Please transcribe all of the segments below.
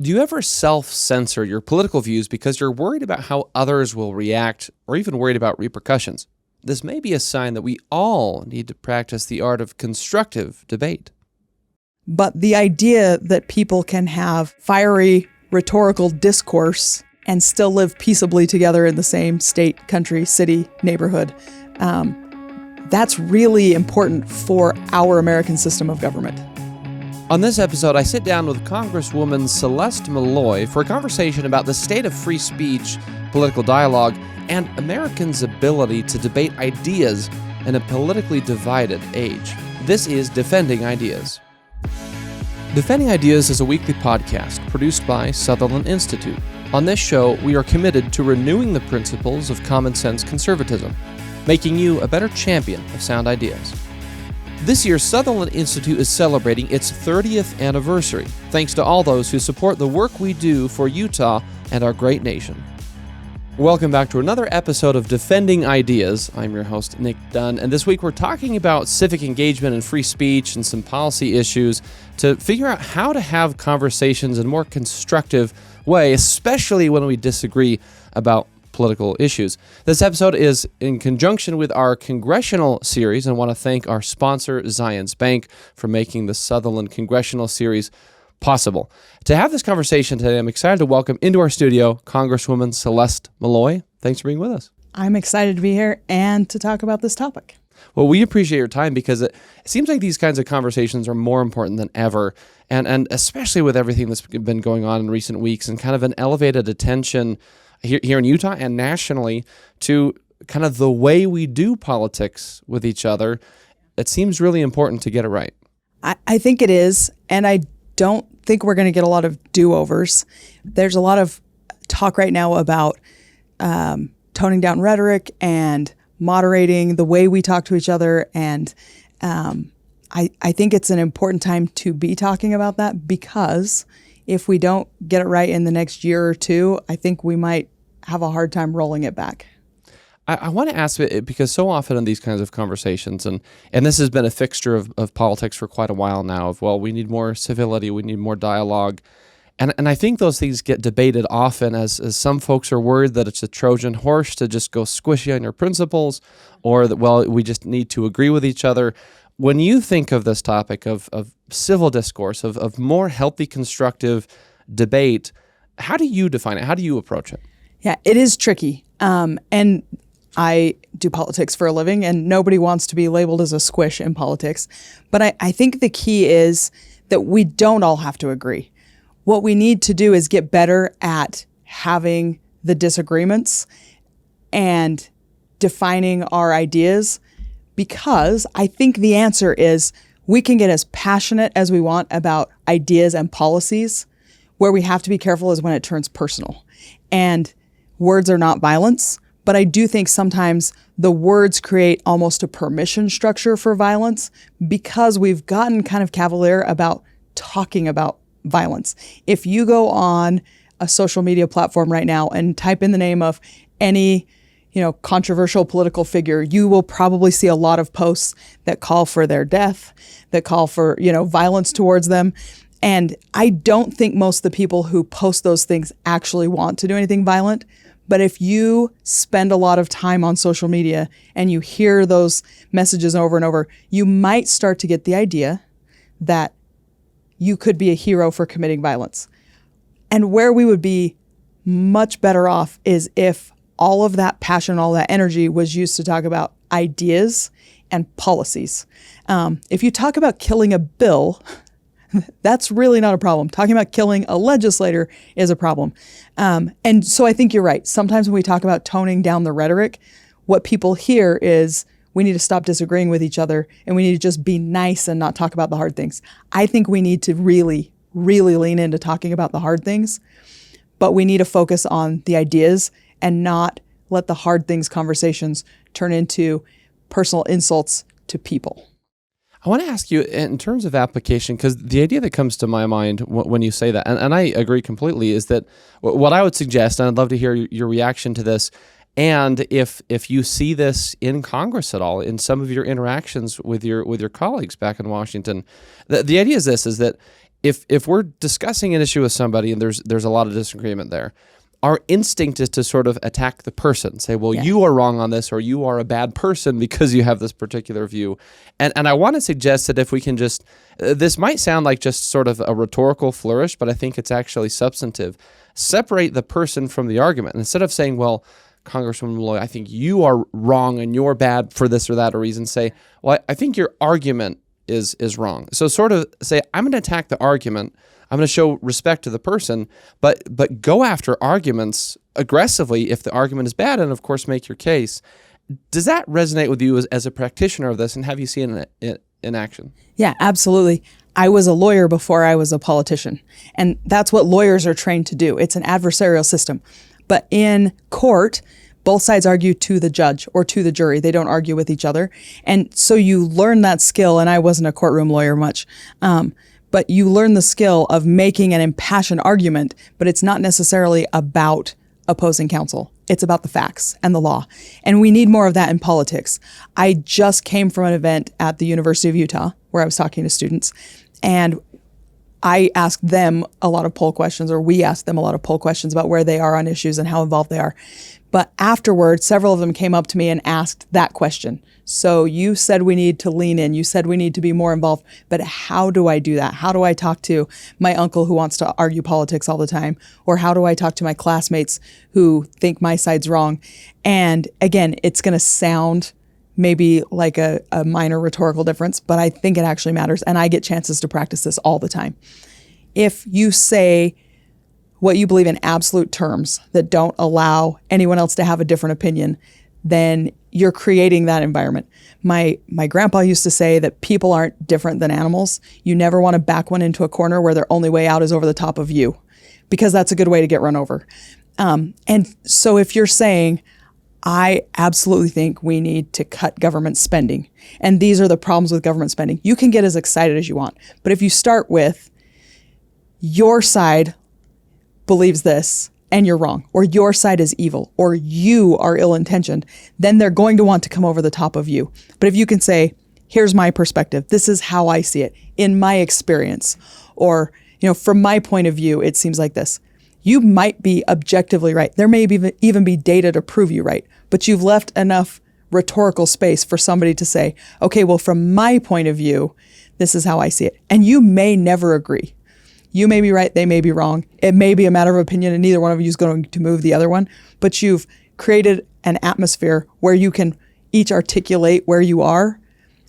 Do you ever self-censor your political views because you're worried about how others will react or even worried about repercussions? This may be a sign that we all need to practice the art of constructive debate. But the idea that people can have fiery rhetorical discourse and still live peaceably together in the same state, country, city, neighborhood, that's really important for our American system of government. On this episode, I sit down with Congresswoman Celeste Maloy for a conversation about the state of free speech, political dialogue, and Americans' ability to debate ideas in a politically divided age. This is Defending Ideas. Defending Ideas is a weekly podcast produced by Sutherland Institute. On this show, we are committed to renewing the principles of common sense conservatism, making you a better champion of sound ideas. This year, Sutherland Institute is celebrating its 30th anniversary, thanks to all those who support the work we do for Utah and our great nation. Welcome back to another episode of Defending Ideas. I'm your host, Nic Dunn, and this week we're talking about civic engagement and free speech and some policy issues to figure out how to have conversations in a more constructive way, especially when we disagree about political issues. This episode is in conjunction with our congressional series, and I want to thank our sponsor, Zions Bank, for making the Sutherland Congressional Series possible. To have this conversation today, I'm excited to welcome into our studio Congresswoman Celeste Maloy. Thanks for being with us. I'm excited to be here and to talk about this topic. Well, we appreciate your time because it seems like these kinds of conversations are more important than ever, and especially with everything that's been going on in recent weeks and kind of an elevated attention here in Utah and nationally to kind of the way we do politics with each other. It seems really important to get it right. I think it is, and I don't think we're going to get a lot of do-overs. There's a lot of talk right now about toning down rhetoric and moderating the way we talk to each other, and I think it's an important time to be talking about that, because if we don't get it right in the next year or two, I think we might have a hard time rolling it back. I want to ask, because so often in these kinds of conversations, and this has been a fixture of politics for quite a while now, of, well, we need more civility, we need more dialogue. And I think those things get debated often as some folks are worried that it's a Trojan horse to just go squishy on your principles, or that, well, we just need to agree with each other. When you think of this topic of civil discourse, of more healthy, constructive debate, how do you define it? How do you approach it? Yeah, it is tricky. And I do politics for a living, and nobody wants to be labeled as a squish in politics. But I think the key is that we don't all have to agree. What we need to do is get better at having the disagreements and defining our ideas, because I think the answer is we can get as passionate as we want about ideas and policies. Where we have to be careful is when it turns personal. And words are not violence, but I do think sometimes the words create almost a permission structure for violence, because we've gotten kind of cavalier about talking about violence. If you go on a social media platform right now and type in the name of any, controversial political figure, you will probably see a lot of posts that call for their death, that call for, violence towards them. And I don't think most of the people who post those things actually want to do anything violent. But if you spend a lot of time on social media and you hear those messages over and over, you might start to get the idea that you could be a hero for committing violence. And where we would be much better off is if all of that passion, all that energy was used to talk about ideas and policies. If you talk about killing a bill, that's really not a problem. Talking about killing a legislator is a problem. And so I think you're right. Sometimes when we talk about toning down the rhetoric, what people hear is we need to stop disagreeing with each other and we need to just be nice and not talk about the hard things. I think we need to really, really lean into talking about the hard things, but we need to focus on the ideas and not let the hard things conversations turn into personal insults to people. I want to ask you, in terms of application, because the idea that comes to my mind when you say that, and I agree completely, is that what I would suggest, and I'd love to hear your reaction to this, and if you see this in Congress at all, in some of your interactions with your colleagues back in Washington, the idea is this, is that if we're discussing an issue with somebody and there's a lot of disagreement there, our instinct is to sort of attack the person, say, well, you are wrong on this, or you are a bad person because you have this particular view. And I want to suggest that if we can just, this might sound like just sort of a rhetorical flourish, but I think it's actually substantive. Separate the person from the argument. And instead of saying, well, Congresswoman Maloy, I think you are wrong and you're bad for this or that or reason, say, well, I think your argument is wrong. So sort of say, I'm going to attack the argument. I'm going to show respect to the person, but go after arguments aggressively if the argument is bad, and of course make your case. Does that resonate with you as a practitioner of this, and have you seen it in action? Yeah, absolutely. I was a lawyer before I was a politician, and that's what lawyers are trained to do. It's an adversarial system. But in court, both sides argue to the judge or to the jury. They don't argue with each other. And so you learn that skill, and I wasn't a courtroom lawyer much, but you learn the skill of making an impassioned argument, but it's not necessarily about opposing counsel. It's about the facts and the law. And we need more of that in politics. I just came from an event at the University of Utah where I was talking to students, and I asked them a lot of poll questions, or we asked them a lot of poll questions about where they are on issues and how involved they are. But afterwards, several of them came up to me and asked that question. So you said we need to lean in. You said we need to be more involved. But how do I do that? How do I talk to my uncle who wants to argue politics all the time? Or how do I talk to my classmates who think my side's wrong? And again, it's going to sound maybe like a minor rhetorical difference, but I think it actually matters. And I get chances to practice this all the time. If you say what you believe in absolute terms that don't allow anyone else to have a different opinion, then you're creating that environment. My grandpa used to say that people aren't different than animals. You never want to back one into a corner where their only way out is over the top of you, because that's a good way to get run over. And so if you're saying, I absolutely think we need to cut government spending, and these are the problems with government spending, you can get as excited as you want. But if you start with, your side believes this and you're wrong, or your side is evil, or you are ill-intentioned, then they're going to want to come over the top of you. But if you can say, here's my perspective, this is how I see it in my experience, or, from my point of view, it seems like this. You might be objectively right. There may even be data to prove you right, but you've left enough rhetorical space for somebody to say, okay, well, from my point of view, this is how I see it. And you may never agree. You may be right, they may be wrong. It may be a matter of opinion and neither one of you is going to move the other one, but you've created an atmosphere where you can each articulate where you are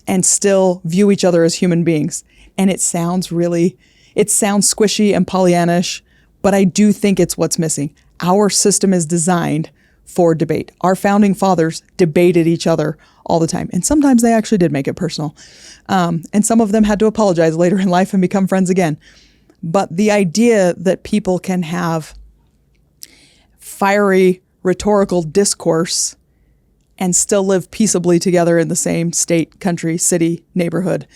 and still view each other as human beings. And it sounds squishy and Pollyannish, but I do think it's what's missing. Our system is designed for debate. Our founding fathers debated each other all the time. And sometimes they actually did make it personal. And some of them had to apologize later in life and become friends again. But the idea that people can have fiery rhetorical discourse and still live peaceably together in the same state, country, city, neighborhood,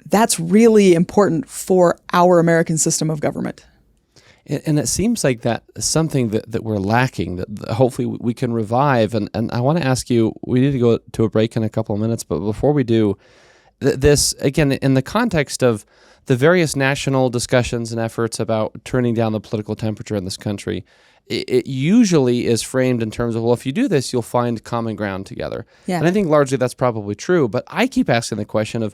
that's really important for our American system of government. And it seems like that is something that we're lacking, that hopefully we can revive. And I want to ask you, we need to go to a break in a couple of minutes, but before we do, this, again, in the context of the various national discussions and efforts about turning down the political temperature in this country, it usually is framed in terms of, well, if you do this, you'll find common ground together. Yeah. And I think largely that's probably true, but I keep asking the question of,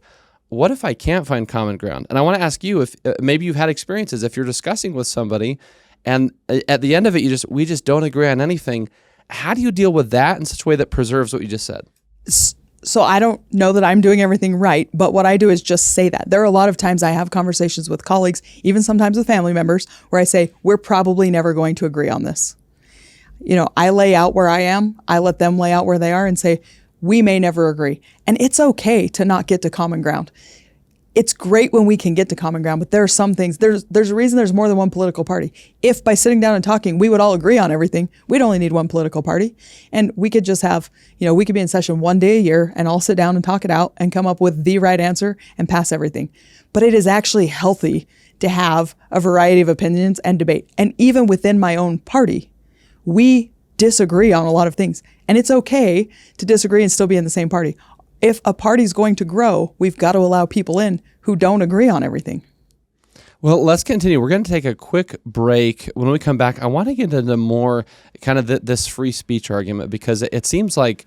what if I can't find common ground? And I want to ask you if maybe you've had experiences, if you're discussing with somebody and at the end of it, we just don't agree on anything. How do you deal with that in such a way that preserves what you just said? So I don't know that I'm doing everything right, but what I do is just say that. There are a lot of times I have conversations with colleagues, even sometimes with family members, where I say, we're probably never going to agree on this. I lay out where I am, I let them lay out where they are and say, we may never agree. And it's okay to not get to common ground. It's great when we can get to common ground, but there are some things, there's a reason there's more than one political party. If by sitting down and talking, we would all agree on everything, we'd only need one political party. And we could just have, we could be in session one day a year and all sit down and talk it out and come up with the right answer and pass everything. But it is actually healthy to have a variety of opinions and debate. And even within my own party, we disagree on a lot of things. And it's okay to disagree and still be in the same party. If a party's going to grow, we've got to allow people in who don't agree on everything. Well, let's continue. We're going to take a quick break. When we come back, I want to get into more kind of this free speech argument, because it seems like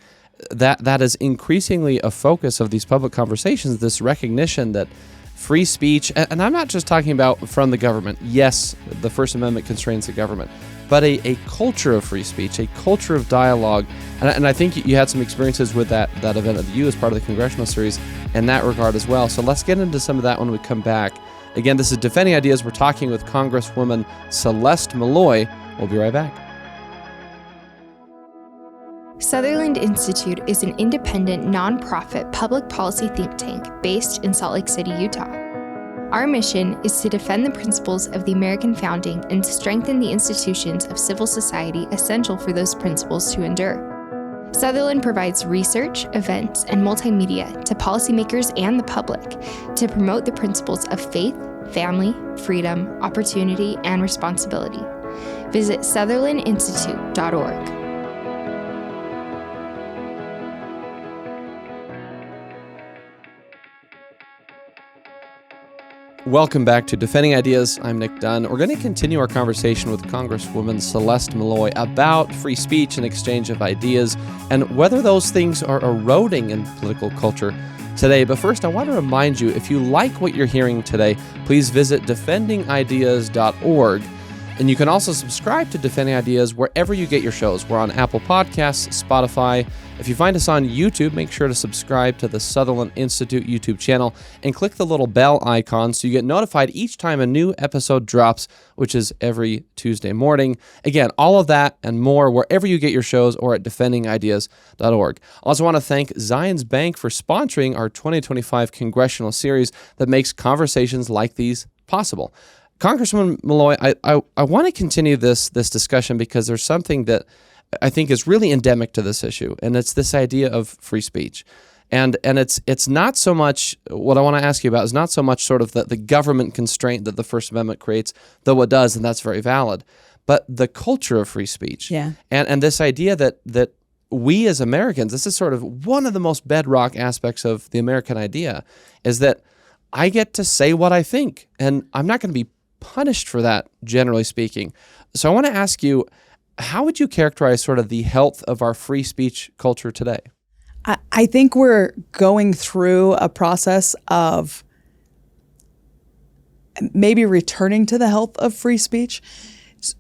that is increasingly a focus of these public conversations, this recognition that free speech, and I'm not just talking about from the government. Yes, the First Amendment constrains the government, but a culture of free speech, a culture of dialogue. And I think you had some experiences with that event at the U as part of the Congressional series in that regard as well. So let's get into some of that when we come back. Again, this is Defending Ideas. We're talking with Congresswoman Celeste Maloy. We'll be right back. Sutherland Institute is an independent, nonprofit public policy think tank based in Salt Lake City, Utah. Our mission is to defend the principles of the American founding and strengthen the institutions of civil society essential for those principles to endure. Sutherland provides research, events, and multimedia to policymakers and the public to promote the principles of faith, family, freedom, opportunity, and responsibility. Visit sutherlandinstitute.org. Welcome back to Defending Ideas. I'm Nic Dunn. We're going to continue our conversation with Congresswoman Celeste Maloy about free speech and exchange of ideas and whether those things are eroding in political culture today. But first, I want to remind you, if you like what you're hearing today, please visit defendingideas.org. And you can also subscribe to Defending Ideas wherever you get your shows. We're on Apple Podcasts, Spotify. If you find us on YouTube, make sure to subscribe to the Sutherland Institute YouTube channel and click the little bell icon so you get notified each time a new episode drops, which is every Tuesday morning. Again, all of that and more wherever you get your shows or at defendingideas.org. I also want to thank Zions Bank for sponsoring our 2025 Congressional series that makes conversations like these possible. Congresswoman Maloy, I want to continue this discussion because there's something that I think is really endemic to this issue, and it's this idea of free speech. And it's not so much, what I want to ask you about is not so much sort of the government constraint that the First Amendment creates, though it does, and that's very valid, but the culture of free speech. Yeah. And this idea that we as Americans, this is sort of one of the most bedrock aspects of the American idea, is that I get to say what I think, and I'm not going to be punished for that, generally speaking. So I want to ask you, how would you characterize sort of the health of our free speech culture today? I think we're going through a process of maybe returning to the health of free speech.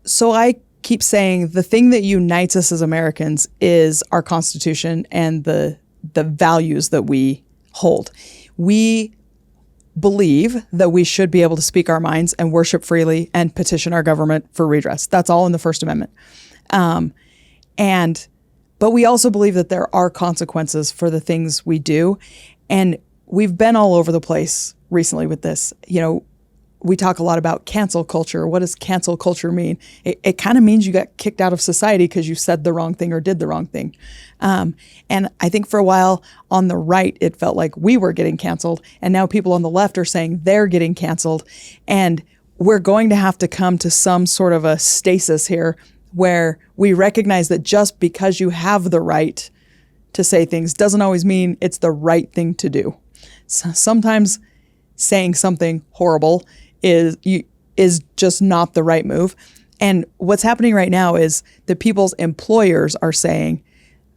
So I keep saying the thing that unites us as Americans is our Constitution and the values that we hold. We believe that we should be able to speak our minds and worship freely and petition our government for redress. That's all in the First Amendment. But we also believe that there are consequences for the things we do. And we've been all over the place recently with this. You know, we talk a lot about cancel culture. What does cancel culture mean? It kind of means you got kicked out of society because you said the wrong thing or did the wrong thing. And I think for a while on the right, it felt like we were getting canceled. And now people on the left are saying they're getting canceled. And we're going to have to come to some sort of a stasis here where we recognize that just because you have the right to say things doesn't always mean it's the right thing to do. So sometimes saying something horrible is just not the right move. And what's happening right now is that people's employers are saying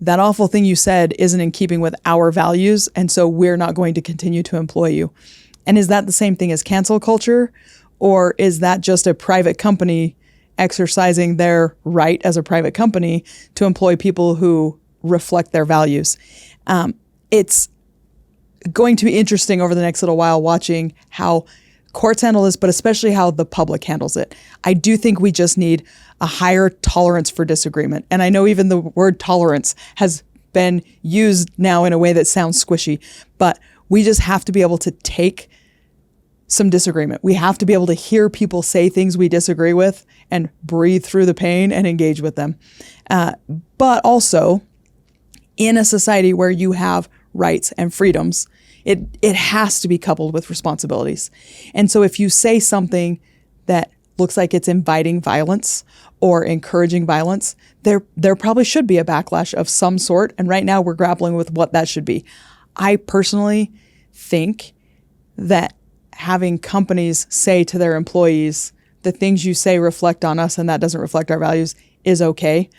that awful thing you said isn't in keeping with our values, and so we're not going to continue to employ you. And is that the same thing as cancel culture, or is that just a private company exercising their right as a private company to employ people who reflect their values? It's going to be interesting over the next little while watching how courts handle this, but especially how the public handles it. I do think we just need a higher tolerance for disagreement. And I know even the word tolerance has been used now in a way that sounds squishy, but we just have to be able to take some disagreement. We have to be able to hear people say things we disagree with and breathe through the pain and engage with them. But also, in a society where you have rights and freedoms, it has to be coupled with responsibilities. And so if you say something that looks like it's inviting violence or encouraging violence, there probably should be a backlash of some sort. And right now we're grappling with what that should be. I personally think that having companies say to their employees, the things you say reflect on us and that doesn't reflect our values is okay.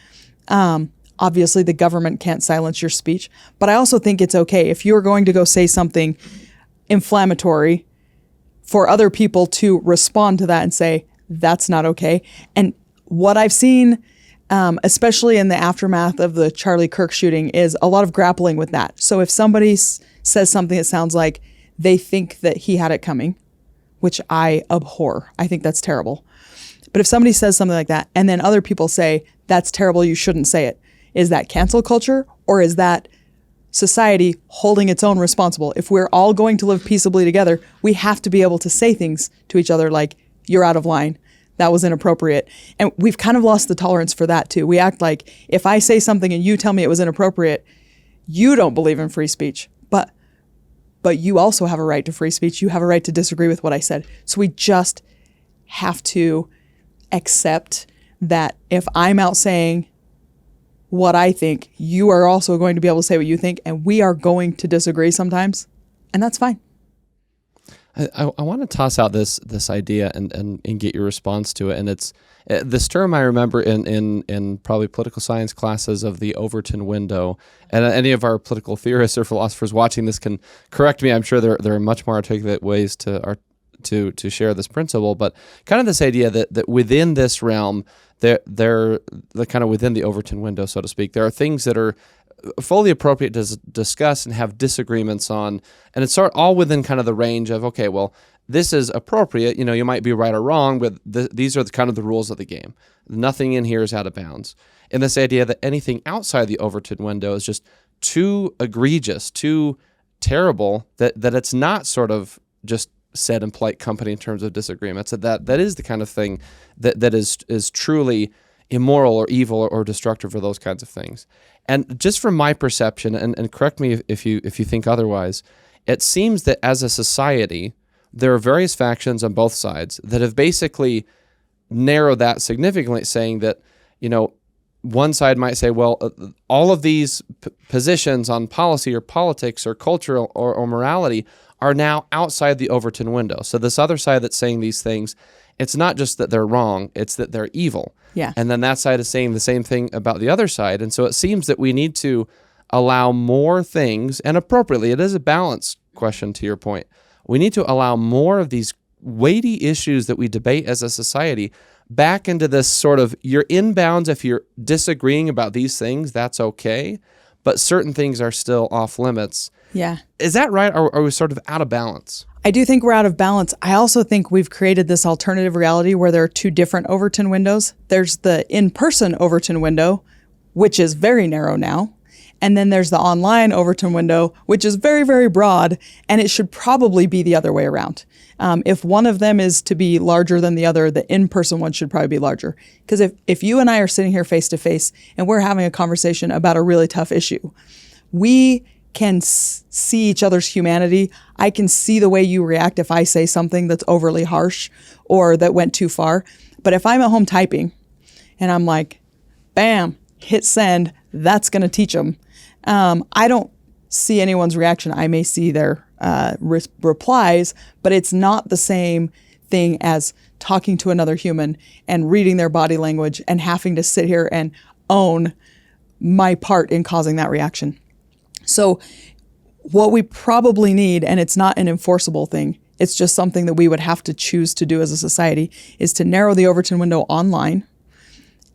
Obviously, the government can't silence your speech, but I also think it's okay if you're going to go say something inflammatory for other people to respond to that and say, that's not okay. And what I've seen, especially in the aftermath of the Charlie Kirk shooting, is a lot of grappling with that. So if somebody says something that sounds like they think that he had it coming, which I abhor, I think that's terrible. But if somebody says something like that, and then other people say, that's terrible, you shouldn't say it, is that cancel culture, or is that society holding its own responsible? If we're all going to live peaceably together, we have to be able to say things to each other like, you're out of line, that was inappropriate. And we've kind of lost the tolerance for that too. We act like if I say something and you tell me it was inappropriate, you don't believe in free speech. But you also have a right to free speech. You have a right to disagree with what I said. So we just have to accept that if I'm out saying what I think, you are also going to be able to say what you think, and we are going to disagree sometimes, and that's fine. I want to toss out this idea and get your response to it. And it's this term I remember in probably political science classes of the Overton window. And any of our political theorists or philosophers watching this can correct me. I'm sure there are much more articulate ways to share this principle. But kind of this idea that within this realm, they're kind of within the Overton window, so to speak, there are things that are fully appropriate to discuss and have disagreements on, and it's sort of all within kind of the range of, okay, well, this is appropriate, you might be right or wrong, but these are kind of the rules of the game. Nothing in here is out of bounds. And this idea that anything outside the Overton window is just too egregious, too terrible, that it's not sort of just said in polite company in terms of disagreements, that is the kind of thing that is truly immoral or evil or destructive or those kinds of things. And just from my perception, and correct me if you think otherwise, it seems that as a society, there are various factions on both sides that have basically narrowed that significantly, saying that, one side might say, well, all of these positions on policy or politics or culture or morality are now outside the Overton window. So this other side that's saying these things, it's not just that they're wrong, it's that they're evil. Yeah. And then that side is saying the same thing about the other side. And so it seems that we need to allow more things, and appropriately, it is a balance question to your point. We need to allow more of these weighty issues that we debate as a society back into this sort of, you're in bounds if you're disagreeing about these things, that's okay, but certain things are still off limits. Yeah. Is that right, or are we sort of out of balance? I do think we're out of balance. I also think we've created this alternative reality where there are two different Overton windows. There's the in-person Overton window, which is very narrow now. And then there's the online Overton window, which is very, very broad, and it should probably be the other way around. If one of them is to be larger than the other, the in-person one should probably be larger. Because if you and I are sitting here face to face and we're having a conversation about a really tough issue, we can see each other's humanity. I can see the way you react if I say something that's overly harsh or that went too far. But if I'm at home typing and I'm like, bam, hit send, that's going to teach them. I don't see anyone's reaction. I may see their replies, but it's not the same thing as talking to another human and reading their body language and having to sit here and own my part in causing that reaction. So what we probably need, and it's not an enforceable thing, it's just something that we would have to choose to do as a society, is to narrow the Overton window online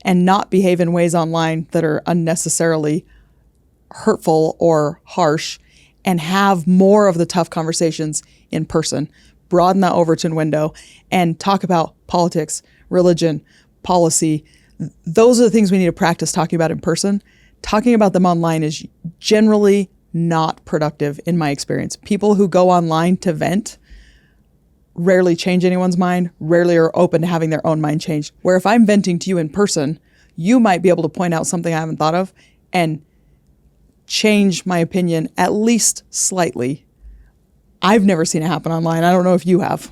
and not behave in ways online that are unnecessarily hurtful or harsh, and have more of the tough conversations in person. Broaden that Overton window and talk about politics, religion, policy. Those are the things we need to practice talking about in person. Talking about them online is generally not productive in my experience. People who go online to vent rarely change anyone's mind, rarely are open to having their own mind changed. Where if I'm venting to you in person, you might be able to point out something I haven't thought of and change my opinion at least slightly. I've never seen it happen online. I don't know if you have.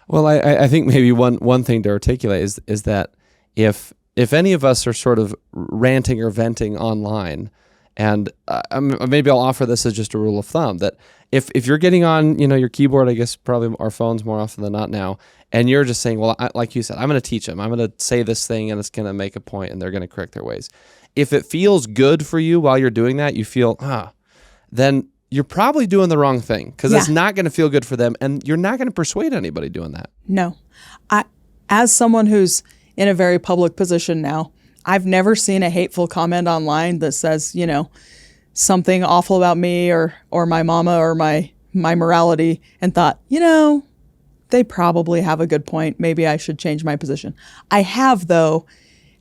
Well, I think maybe one thing to articulate is that if any of us are sort of ranting or venting online, and maybe I'll offer this as just a rule of thumb, that If you're getting on, your keyboard, I guess probably our phones more often than not now, and you're just saying, well, like you said, I'm going to teach them. I'm going to say this thing, and it's going to make a point, and they're going to correct their ways. If it feels good for you while you're doing that, you feel, then you're probably doing the wrong thing, because it's not going to feel good for them, and you're not going to persuade anybody doing that. No. As someone who's in a very public position now, I've never seen a hateful comment online that says, something awful about me or my mama or my morality, and thought, they probably have a good point. Maybe I should change my position. I have, though,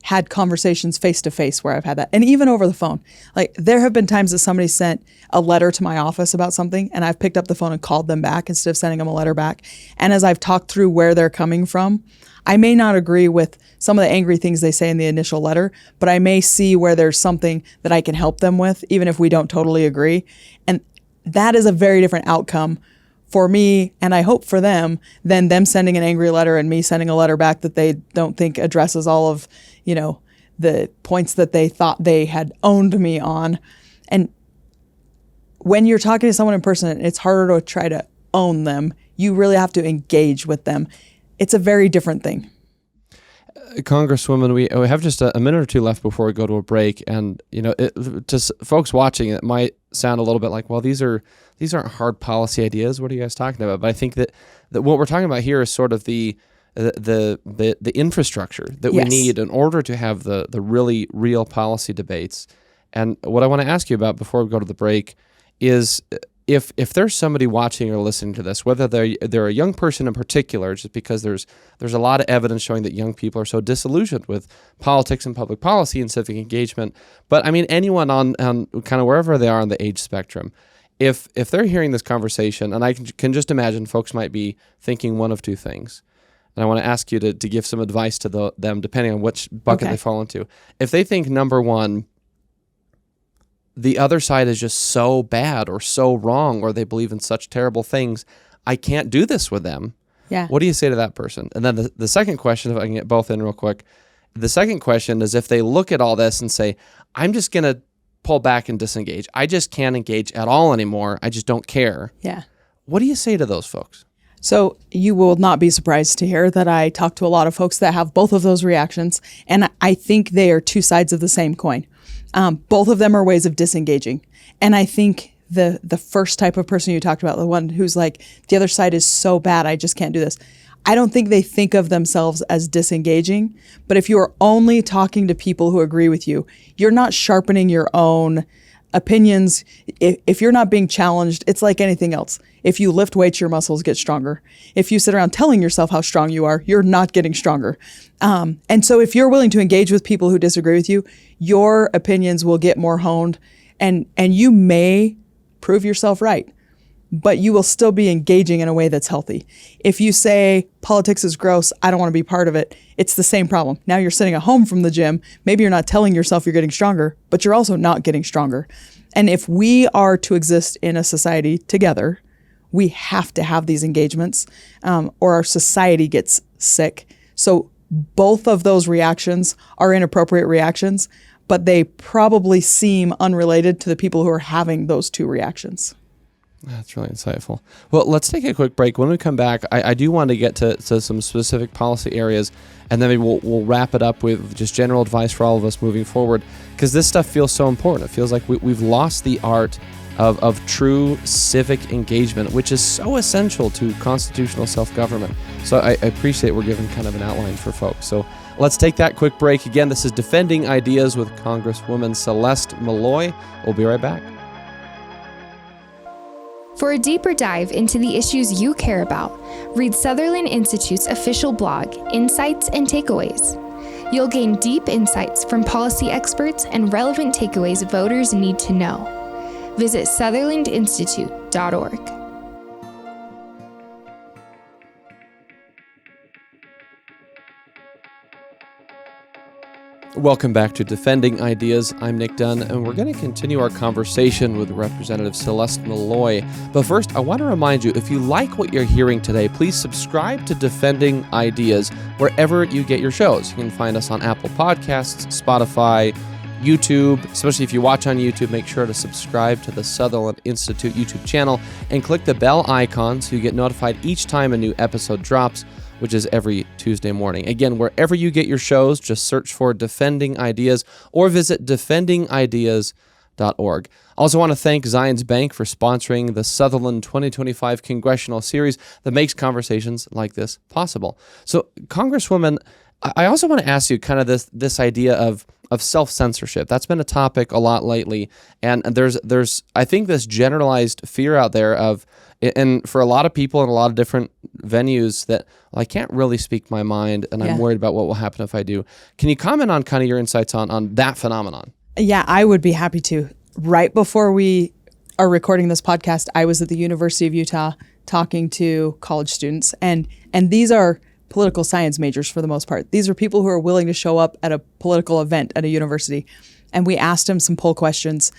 had conversations face to face where I've had that, and even over the phone. Like, there have been times that somebody sent a letter to my office about something, and I've picked up the phone and called them back instead of sending them a letter back. And as I've talked through where they're coming from, I may not agree with some of the angry things they say in the initial letter, but I may see where there's something that I can help them with, even if we don't totally agree. And that is a very different outcome for me, and I hope for them, than them sending an angry letter and me sending a letter back that they don't think addresses all of, the points that they thought they had owned me on. And when you're talking to someone in person, it's harder to try to own them. You really have to engage with them. It's a very different thing. Congresswoman, we have just a minute or two left before we go to a break, and to folks watching, it might sound a little bit like, well, these aren't hard policy ideas. What are you guys talking about? But I think that what we're talking about here is sort of the infrastructure that we need in order to have the really real policy debates. And what I want to ask you about before we go to the break is, if there's somebody watching or listening to this, whether they're a young person in particular, just because there's a lot of evidence showing that young people are so disillusioned with politics and public policy and civic engagement, but I mean anyone on kind of wherever they are on the age spectrum, if they're hearing this conversation, and I can just imagine folks might be thinking one of two things, and I want to ask you to give some advice to them depending on which bucket they fall into. If they think, number one, the other side is just so bad or so wrong, or they believe in such terrible things, I can't do this with them. Yeah. What do you say to that person? And then the second question, if I can get both in real quick, the second question is, if they look at all this and say, I'm just going to pull back and disengage. I just can't engage at all anymore. I just don't care. Yeah. What do you say to those folks? So you will not be surprised to hear that I talk to a lot of folks that have both of those reactions, and I think they are two sides of the same coin. Both of them are ways of disengaging. And I think the first type of person you talked about, the one who's like, the other side is so bad, I just can't do this. I don't think they think of themselves as disengaging. But if you are only talking to people who agree with you, you're not sharpening your own opinions. If you're not being challenged, it's like anything else. If you lift weights, your muscles get stronger. If you sit around telling yourself how strong you are, you're not getting stronger. And so if you're willing to engage with people who disagree with you, your opinions will get more honed, and you may prove yourself right, but you will still be engaging in a way that's healthy. If you say politics is gross, I don't want to be part of it, it's the same problem. Now you're sitting at home from the gym. Maybe you're not telling yourself you're getting stronger, but you're also not getting stronger. And if we are to exist in a society together, we have to have these engagements, or our society gets sick. So both of those reactions are inappropriate reactions, but they probably seem unrelated to the people who are having those two reactions. That's really insightful. Well, let's take a quick break. When we come back, I do want to get to some specific policy areas, and then maybe we'll wrap it up with just general advice for all of us moving forward, because this stuff feels so important. It feels like we've lost the art of true civic engagement, which is so essential to constitutional self-government. So I appreciate we're giving kind of an outline for folks. So let's take that quick break. Again, this is Defending Ideas with Congresswoman Celeste Maloy. We'll be right back. For a deeper dive into the issues you care about, read Sutherland Institute's official blog, Insights and Takeaways. You'll gain deep insights from policy experts and relevant takeaways voters need to know. Visit sutherlandinstitute.org. Welcome back to Defending Ideas. I'm Nic Dunn, and we're going to continue our conversation with Representative Celeste Maloy. But first, I want to remind you, if you like what you're hearing today, please subscribe to Defending Ideas wherever you get your shows. You can find us on Apple Podcasts, Spotify, YouTube, especially if you watch on YouTube, make sure to subscribe to the Sutherland Institute YouTube channel and click the bell icon so you get notified each time a new episode drops, which is every Tuesday morning. Again, wherever you get your shows, just search for Defending Ideas or visit defendingideas.org. I also want to thank Zions Bank for sponsoring the Sutherland 2025 Congressional Series that makes conversations like this possible. So, Congresswoman, I also want to ask you kind of this idea of self-censorship. That's been a topic a lot lately, and there's I think this generalized fear out there of, and for a lot of people in a lot of different venues, that, well, I can't really speak my mind, and I'm worried about what will happen if I do. Can you comment on kind of your insights on that phenomenon? Yeah, I would be happy to. Right before we are recording this podcast, I was at the University of Utah talking to college students, and these are political science majors for the most part. These are people who are willing to show up at a political event at a university. And we asked them some poll questions,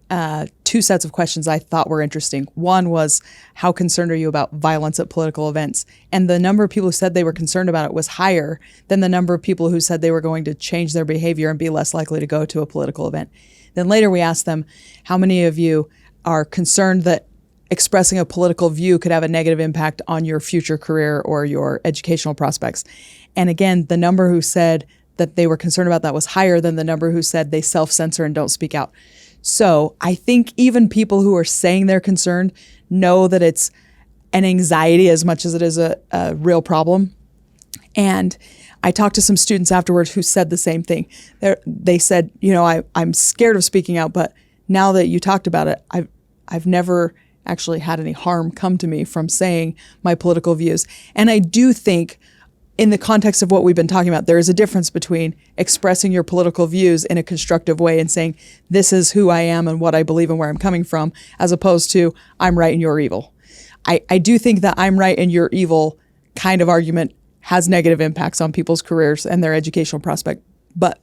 2 sets of questions I thought were interesting. One was, how concerned are you about violence at political events? And the number of people who said they were concerned about it was higher than the number of people who said they were going to change their behavior and be less likely to go to a political event. Then later we asked them, how many of you are concerned that expressing a political view could have a negative impact on your future career or your educational prospects? And again, the number who said that they were concerned about that was higher than the number who said they self-censor and don't speak out. So I think even people who are saying they're concerned know that it's an anxiety as much as it is a real problem. And I talked to some students afterwards who said the same thing. They said, I'm scared of speaking out, but now that you talked about it, I've never actually had any harm come to me from saying my political views. And I do think, in the context of what we've been talking about, there is a difference between expressing your political views in a constructive way and saying, this is who I am and what I believe and where I'm coming from, as opposed to, I'm right and you're evil. I do think that I'm right and you're evil kind of argument has negative impacts on people's careers and their educational prospect. But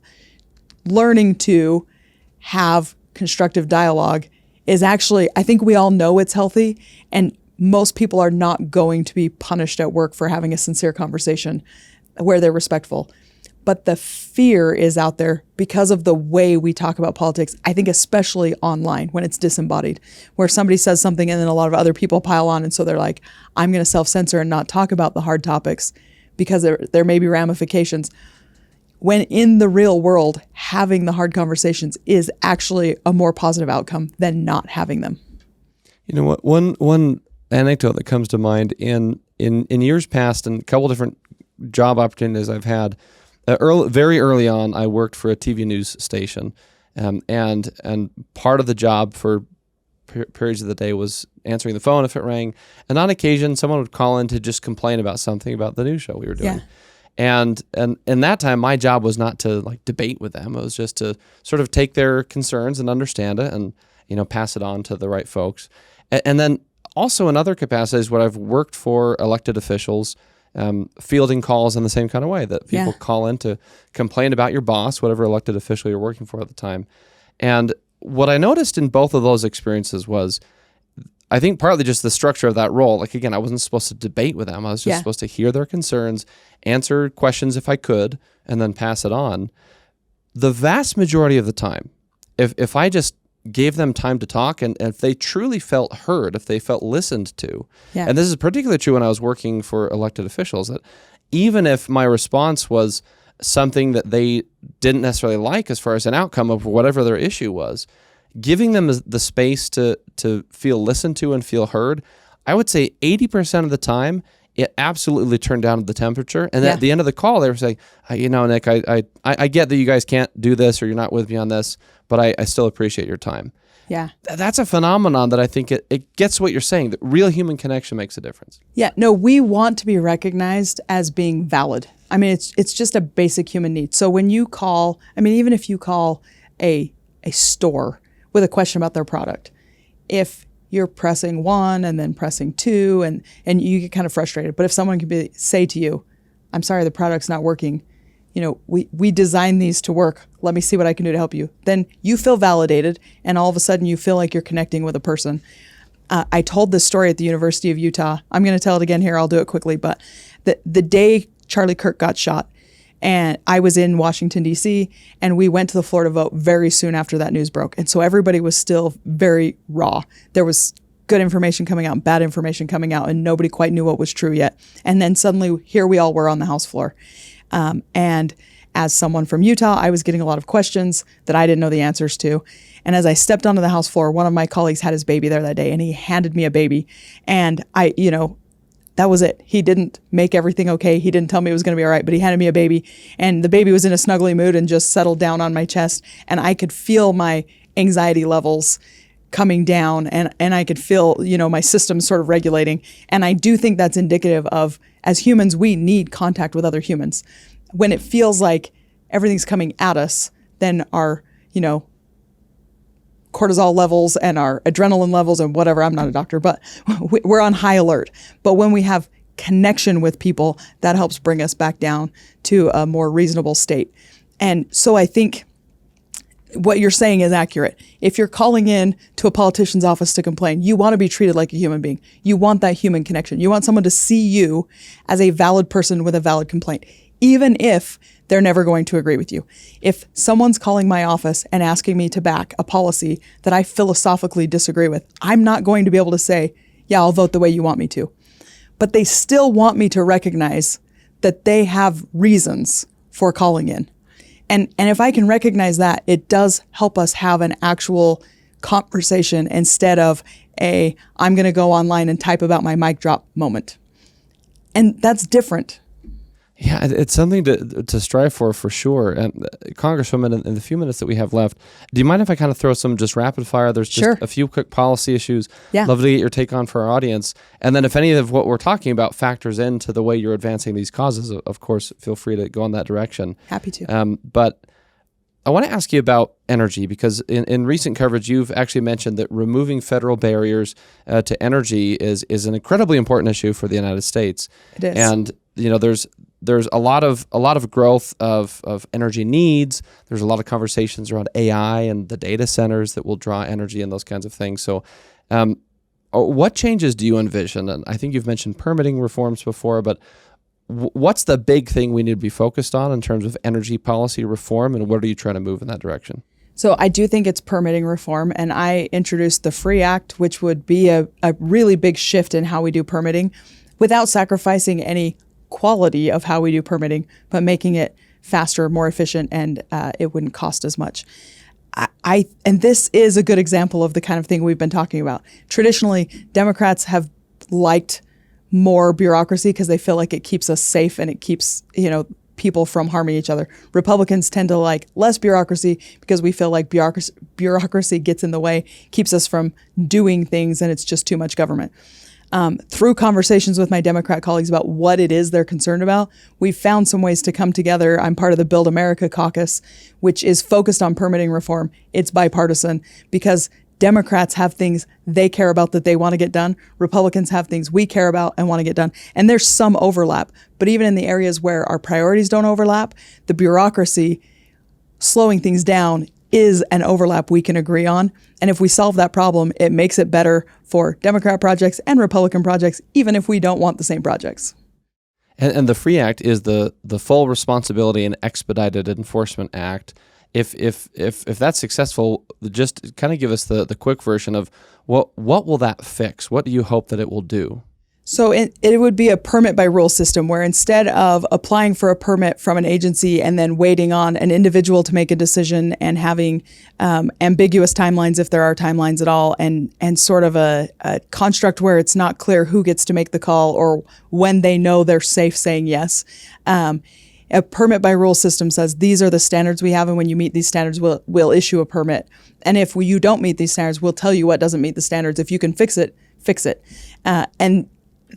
learning to have constructive dialogue is actually, I think we all know it's healthy, and most people are not going to be punished at work for having a sincere conversation where they're respectful. But the fear is out there because of the way we talk about politics, I think especially online when it's disembodied, where somebody says something and then a lot of other people pile on, and so they're like, I'm going to self-censor and not talk about the hard topics because there may be ramifications. When in the real world, having the hard conversations is actually a more positive outcome than not having them. You know what? One anecdote that comes to mind in years past, and a couple different job opportunities I've had. Very early on, I worked for a TV news station, and part of the job for periods of the day was answering the phone if it rang, and on occasion, someone would call in to just complain about something about the news show we were doing. Yeah. And in that time, my job was not to debate with them. It was just to sort of take their concerns and understand it and, pass it on to the right folks. And then also in other capacities, what I've worked for elected officials, fielding calls in the same kind of way that people call in to complain about your boss, whatever elected official you're working for at the time. And what I noticed in both of those experiences was, I think partly just the structure of that role. Again, I wasn't supposed to debate with them. I was just supposed to hear their concerns, answer questions if I could, and then pass it on. The vast majority of the time, if I just gave them time to talk and if they truly felt heard, if they felt listened to, and this is particularly true when I was working for elected officials, that even if my response was something that they didn't necessarily like as far as an outcome of whatever their issue was, giving them the space to feel listened to and feel heard, I would say 80% of the time, it absolutely turned down the temperature. And at the end of the call, they were saying, Nick, I get that you guys can't do this or you're not with me on this, but I still appreciate your time. Yeah. That's a phenomenon that I think it gets what you're saying, that real human connection makes a difference. Yeah, no, we want to be recognized as being valid. I mean, it's just a basic human need. So when you call, even if you call a store with a question about their product, if you're pressing 1 and then pressing 2 and you get kind of frustrated, but if someone could say to you, I'm sorry, the product's not working, we designed these to work, let me see what I can do to help you, then you feel validated and all of a sudden you feel like you're connecting with a person. I told this story at the University of Utah. I'm going to tell it again here, I'll do it quickly, but the day Charlie Kirk got shot, And I was in Washington, D.C., and we went to the Florida vote very soon after that news broke. And so everybody was still very raw. There was good information coming out and bad information coming out, and nobody quite knew what was true yet. And then suddenly, here we all were on the House floor. And as someone from Utah, I was getting a lot of questions that I didn't know the answers to. And as I stepped onto the House floor, one of my colleagues had his baby there that day, and he handed me a baby. And that was it. He didn't make everything okay. He didn't tell me it was going to be all right, but he handed me a baby, and the baby was in a snuggly mood and just settled down on my chest. And I could feel my anxiety levels coming down, and I could feel, my system sort of regulating. And I do think that's indicative of, as humans, we need contact with other humans. When it feels like everything's coming at us, then our, cortisol levels and our adrenaline levels and whatever, I'm not a doctor, but we're on high alert. But when we have connection with people, that helps bring us back down to a more reasonable state. And so I think what you're saying is accurate. If you're calling in to a politician's office to complain, you want to be treated like a human being. You want that human connection. You want someone to see you as a valid person with a valid complaint, even if they're never going to agree with you. If someone's calling my office and asking me to back a policy that I philosophically disagree with, I'm not going to be able to say, yeah, I'll vote the way you want me to. But they still want me to recognize that they have reasons for calling in. And if I can recognize that, it does help us have an actual conversation instead of I'm going to go online and type about my mic drop moment. And that's different. Yeah, it's something to strive for sure. And Congresswoman, in the few minutes that we have left, do you mind if I kind of throw some just rapid fire? There's just a few quick policy issues. Yeah. Love to get your take on for our audience. And then if any of what we're talking about factors into the way you're advancing these causes, of course, feel free to go in that direction. Happy to. But I want to ask you about energy, because in recent coverage, you've actually mentioned that removing federal barriers to energy is an incredibly important issue for the United States. It is. And there's a lot of growth of energy needs. There's a lot of conversations around AI and the data centers that will draw energy and those kinds of things. So what changes do you envision? And I think you've mentioned permitting reforms before, but what's the big thing we need to be focused on in terms of energy policy reform, and what are you trying to move in that direction? So I do think it's permitting reform, and I introduced the FREE Act, which would be a really big shift in how we do permitting without sacrificing any quality of how we do permitting, but making it faster, more efficient, and it wouldn't cost as much. And this is a good example of the kind of thing we've been talking about. Traditionally, Democrats have liked more bureaucracy because they feel like it keeps us safe and it keeps, people from harming each other. Republicans tend to like less bureaucracy because we feel like bureaucracy gets in the way, keeps us from doing things, and it's just too much government. Through conversations with my Democrat colleagues about what it is they're concerned about, we've found some ways to come together. I'm part of the Build America Caucus, which is focused on permitting reform. It's bipartisan because Democrats have things they care about that they want to get done. Republicans have things we care about and want to get done. And there's some overlap. But even in the areas where our priorities don't overlap, the bureaucracy slowing things down is an overlap we can agree on. And if we solve that problem, it makes it better for Democrat projects and Republican projects, even if we don't want the same projects. And the FREE Act is the full responsibility and expedited enforcement act. If that's successful, just kind of give us the quick version of what will that fix? What do you hope that it will do? So it would be a permit by rule system where instead of applying for a permit from an agency and then waiting on an individual to make a decision and having ambiguous timelines, if there are timelines at all, and sort of a construct where it's not clear who gets to make the call or when they know they're safe saying yes. A permit by rule system says these are the standards we have, and when you meet these standards, we'll issue a permit. And if you don't meet these standards, we'll tell you what doesn't meet the standards. If you can fix it, fix it. And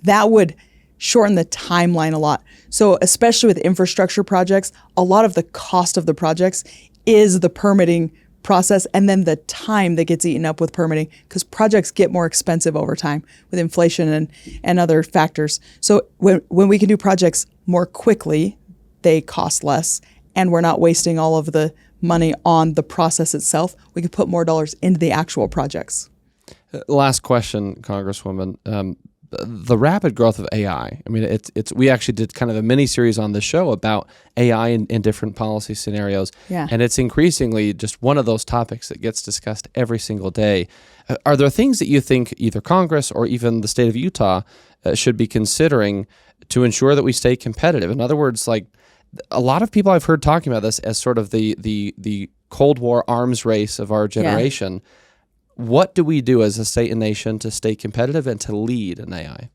that would shorten the timeline a lot. So especially with infrastructure projects, a lot of the cost of the projects is the permitting process and then the time that gets eaten up with permitting, because projects get more expensive over time with inflation and other factors. So when we can do projects more quickly, they cost less, and we're not wasting all of the money on the process itself. We can put more dollars into the actual projects. Last question, Congresswoman. the rapid growth of AI. I mean, it's we actually did kind of a mini series on the show about AI in different policy scenarios. Yeah. And it's increasingly just one of those topics that gets discussed every single day. Are there things that you think either Congress or even the state of Utah should be considering to ensure that we stay competitive? In other words, like a lot of people I've heard talking about this as sort of the Cold War arms race of our generation. Yeah. What do we do as a state and nation to stay competitive and to lead in AI?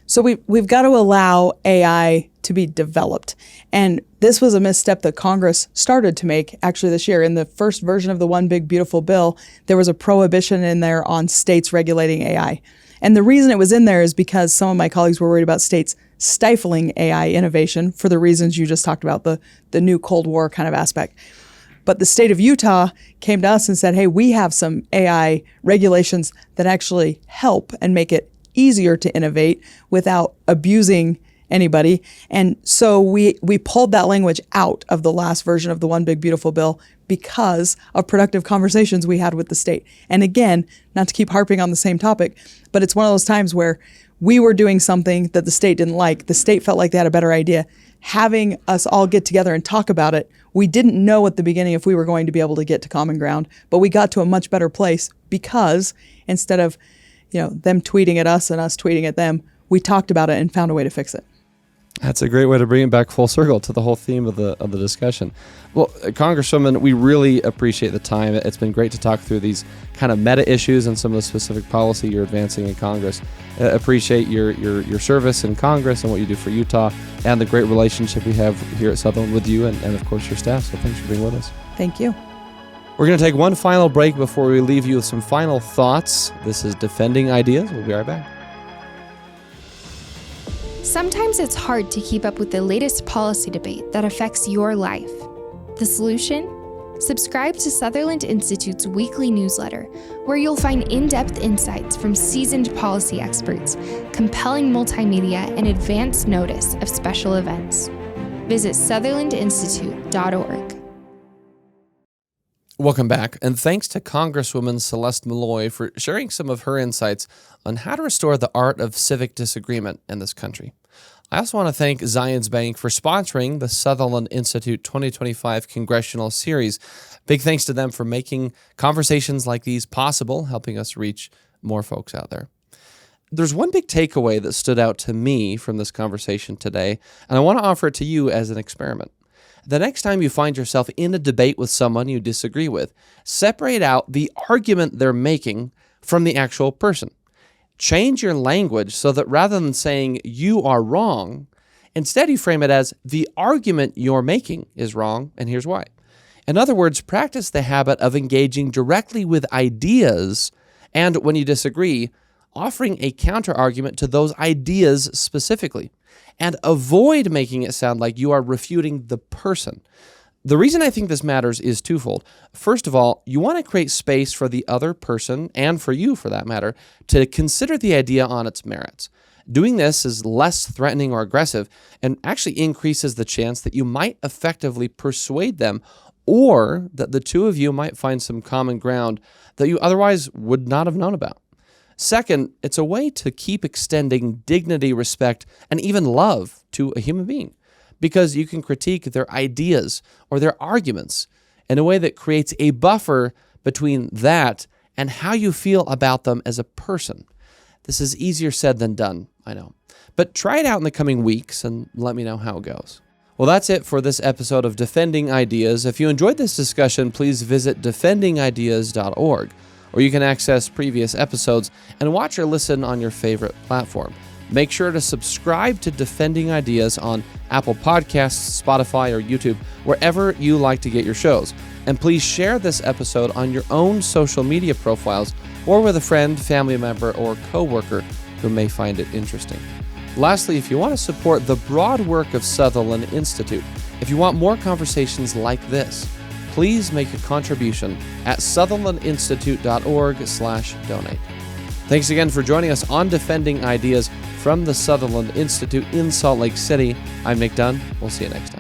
So we've got to allow AI to be developed. And this was a misstep that Congress started to make actually this year. In the first version of the One Big Beautiful Bill, there was a prohibition in there on states regulating AI. And the reason it was in there is because some of my colleagues were worried about states stifling AI innovation for the reasons you just talked about, the new Cold War kind of aspect. But the state of Utah came to us and said, hey, we have some AI regulations that actually help and make it easier to innovate without abusing anybody. And so we pulled that language out of the last version of the One Big Beautiful Bill because of productive conversations we had with the state. And again, not to keep harping on the same topic, but it's one of those times where we were doing something that the state didn't like. The state felt like they had a better idea. Having us all get together and talk about it, we didn't know at the beginning if we were going to be able to get to common ground, but we got to a much better place because instead of them tweeting at us and us tweeting at them, we talked about it and found a way to fix it. That's a great way to bring it back full circle to the whole theme of the discussion. Well, Congresswoman, we really appreciate the time. It's been great to talk through these kind of meta issues and some of the specific policy you're advancing in Congress. Appreciate your service in Congress and what you do for Utah and the great relationship we have here at Sutherland with you and of course your staff. So thanks for being with us. Thank you. We're going to take one final break before we leave you with some final thoughts. This is Defending Ideas. We'll be right back. Sometimes it's hard to keep up with the latest policy debate that affects your life. The solution? Subscribe to Sutherland Institute's weekly newsletter, where you'll find in-depth insights from seasoned policy experts, compelling multimedia, and advance notice of special events. Visit sutherlandinstitute.org. Welcome back, and thanks to Congresswoman Celeste Maloy for sharing some of her insights on how to restore the art of civic disagreement in this country. I also want to thank Zions Bank for sponsoring the Sutherland Institute 2025 Congressional Series. Big thanks to them for making conversations like these possible, helping us reach more folks out there. There's one big takeaway that stood out to me from this conversation today, and I want to offer it to you as an experiment. The next time you find yourself in a debate with someone you disagree with, separate out the argument they're making from the actual person. Change your language so that rather than saying you are wrong, instead you frame it as the argument you're making is wrong, and here's why. In other words, practice the habit of engaging directly with ideas, and when you disagree, offering a counter-argument to those ideas specifically. And avoid making it sound like you are refuting the person. The reason I think this matters is twofold. First of all, you want to create space for the other person, and for you for that matter, to consider the idea on its merits. Doing this is less threatening or aggressive and actually increases the chance that you might effectively persuade them, or that the two of you might find some common ground that you otherwise would not have known about. Second, it's a way to keep extending dignity, respect, and even love to a human being, because you can critique their ideas or their arguments in a way that creates a buffer between that and how you feel about them as a person. This is easier said than done, I know. But try it out in the coming weeks and let me know how it goes. Well, that's it for this episode of Defending Ideas. If you enjoyed this discussion, please visit defendingideas.org. or you can access previous episodes and watch or listen on your favorite platform. Make sure to subscribe to Defending Ideas on Apple Podcasts, Spotify, or YouTube, wherever you like to get your shows. And please share this episode on your own social media profiles or with a friend, family member, or coworker who may find it interesting. Lastly, if you want to support the broad work of Sutherland Institute, if you want more conversations like this, please make a contribution at sutherlandinstitute.org/donate. Thanks again for joining us on Defending Ideas from the Sutherland Institute in Salt Lake City. I'm Nic Dunn. We'll see you next time.